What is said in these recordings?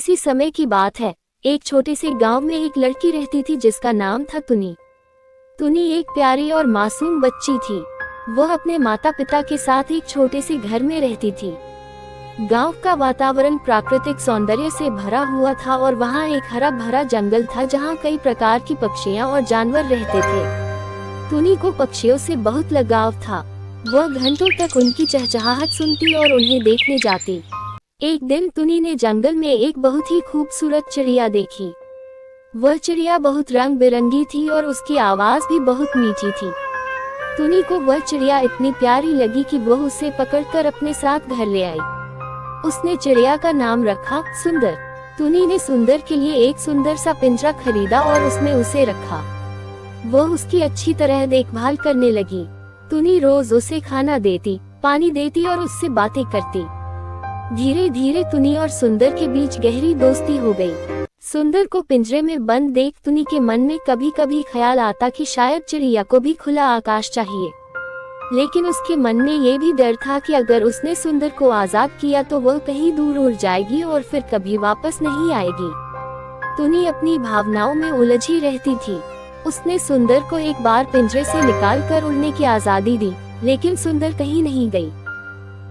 किसी समय की बात है। एक छोटे से गांव में एक लड़की रहती थी जिसका नाम था तुनी। तुनी एक प्यारी और मासूम बच्ची थी। वह अपने माता पिता के साथ एक छोटे से घर में रहती थी। गांव का वातावरण प्राकृतिक सौंदर्य से भरा हुआ था और वहां एक हरा भरा जंगल था जहां कई प्रकार की पक्षियां और जानवर रहते थे। तुनी को पक्षियों से बहुत लगाव था। वह घंटों तक उनकी चहचहाहट सुनती और उन्हें देखने जाती। एक दिन तुनी ने जंगल में एक बहुत ही खूबसूरत चिड़िया देखी। वह चिड़िया बहुत रंग बिरंगी थी और उसकी आवाज भी बहुत मीठी थी। तुनी को वह चिड़िया इतनी प्यारी लगी कि वह उसे पकड़कर अपने साथ घर ले आई। उसने चिड़िया का नाम रखा सुंदर। तुनी ने सुंदर के लिए एक सुंदर सा पिंजरा खरीदा और उसमें उसे रखा। वह उसकी अच्छी तरह देखभाल करने लगी। तुनी रोज उसे खाना देती, पानी देती और उससे बातें करती। धीरे धीरे तुनी और सुंदर के बीच गहरी दोस्ती हो गई। सुंदर को पिंजरे में बंद देख तुनी के मन में कभी कभी ख्याल आता कि शायद चिड़िया को भी खुला आकाश चाहिए। लेकिन उसके मन में ये भी डर था कि अगर उसने सुंदर को आजाद किया तो वह कहीं दूर उड़ जाएगी और फिर कभी वापस नहीं आएगी। तुनी अपनी भावनाओं में उलझी रहती थी। उसने सुंदर को एक बार पिंजरे से निकालकर उड़ने की आजादी दी, लेकिन सुंदर कहीं नहीं गई।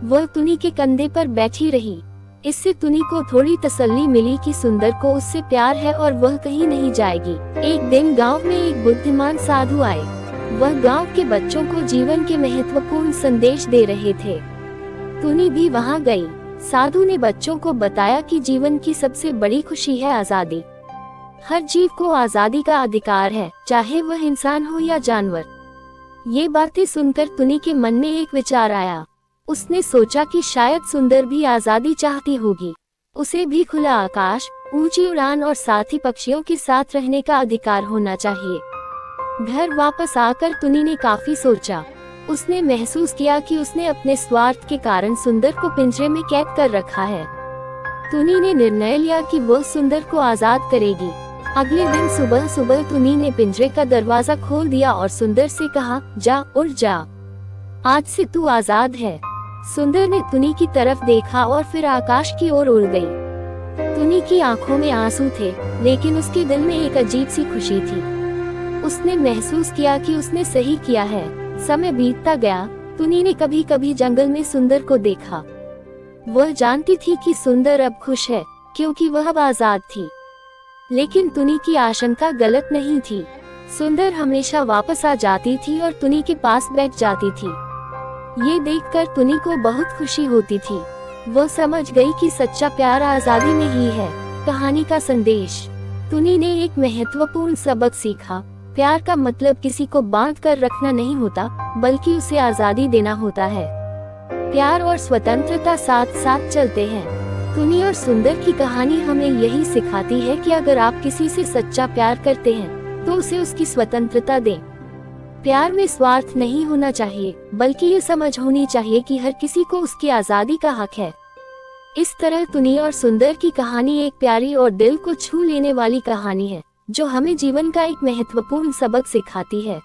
वह तुनी के कंधे पर बैठी रही। इससे तुनी को थोड़ी तसल्ली मिली कि सुंदर को उससे प्यार है और वह कहीं नहीं जाएगी। एक दिन गांव में एक बुद्धिमान साधु आए। वह गांव के बच्चों को जीवन के महत्वपूर्ण संदेश दे रहे थे। तुनी भी वहां गई। साधु ने बच्चों को बताया कि जीवन की सबसे बड़ी खुशी है आजादी। हर जीव को आजादी का अधिकार है, चाहे वह इंसान हो या जानवर। ये बातें सुनकर तुनी के मन में एक विचार आया। उसने सोचा कि शायद सुंदर भी आजादी चाहती होगी। उसे भी खुला आकाश, ऊंची उड़ान और साथ ही पक्षियों के साथ रहने का अधिकार होना चाहिए। घर वापस आकर तुनी ने काफी सोचा। उसने महसूस किया कि उसने अपने स्वार्थ के कारण सुंदर को पिंजरे में कैद कर रखा है। तुनी ने निर्णय लिया कि वह सुंदर को आजाद करेगी। अगले दिन सुबह सुबह तुनी ने पिंजरे का दरवाजा खोल दिया और सुंदर से कहा, जा उड़ जा, आज से तू आजाद है। सुंदर ने तुनी की तरफ देखा और फिर आकाश की ओर उड़ गई। तुनी की आंखों में आंसू थे, लेकिन उसके दिल में एक अजीब सी खुशी थी। उसने महसूस किया कि उसने सही किया है। समय बीतता गया। तुनी ने कभी कभी जंगल में सुंदर को देखा। वह जानती थी कि सुंदर अब खुश है, क्योंकि वह अब आजाद थी। लेकिन तुनी की आशंका गलत नहीं थी। सुंदर हमेशा वापस आ जाती थी और तुनी के पास बैठ जाती थी। ये देखकर तुनी को बहुत खुशी होती थी। वह समझ गई कि सच्चा प्यार आजादी में ही है। कहानी का संदेश। तुनी ने एक महत्वपूर्ण सबक सीखा। प्यार का मतलब किसी को बांध कर रखना नहीं होता, बल्कि उसे आजादी देना होता है। प्यार और स्वतंत्रता साथ साथ चलते हैं। तुनी और सुंदर की कहानी हमें यही सिखाती है कि अगर आप किसी से सच्चा प्यार करते हैं तो उसे उसकी स्वतंत्रता दें। प्यार में स्वार्थ नहीं होना चाहिए, बल्कि ये समझ होनी चाहिए कि हर किसी को उसकी आजादी का हक है। इस तरह तुनी और सुंदर की कहानी एक प्यारी और दिल को छू लेने वाली कहानी है, जो हमें जीवन का एक महत्वपूर्ण सबक सिखाती है।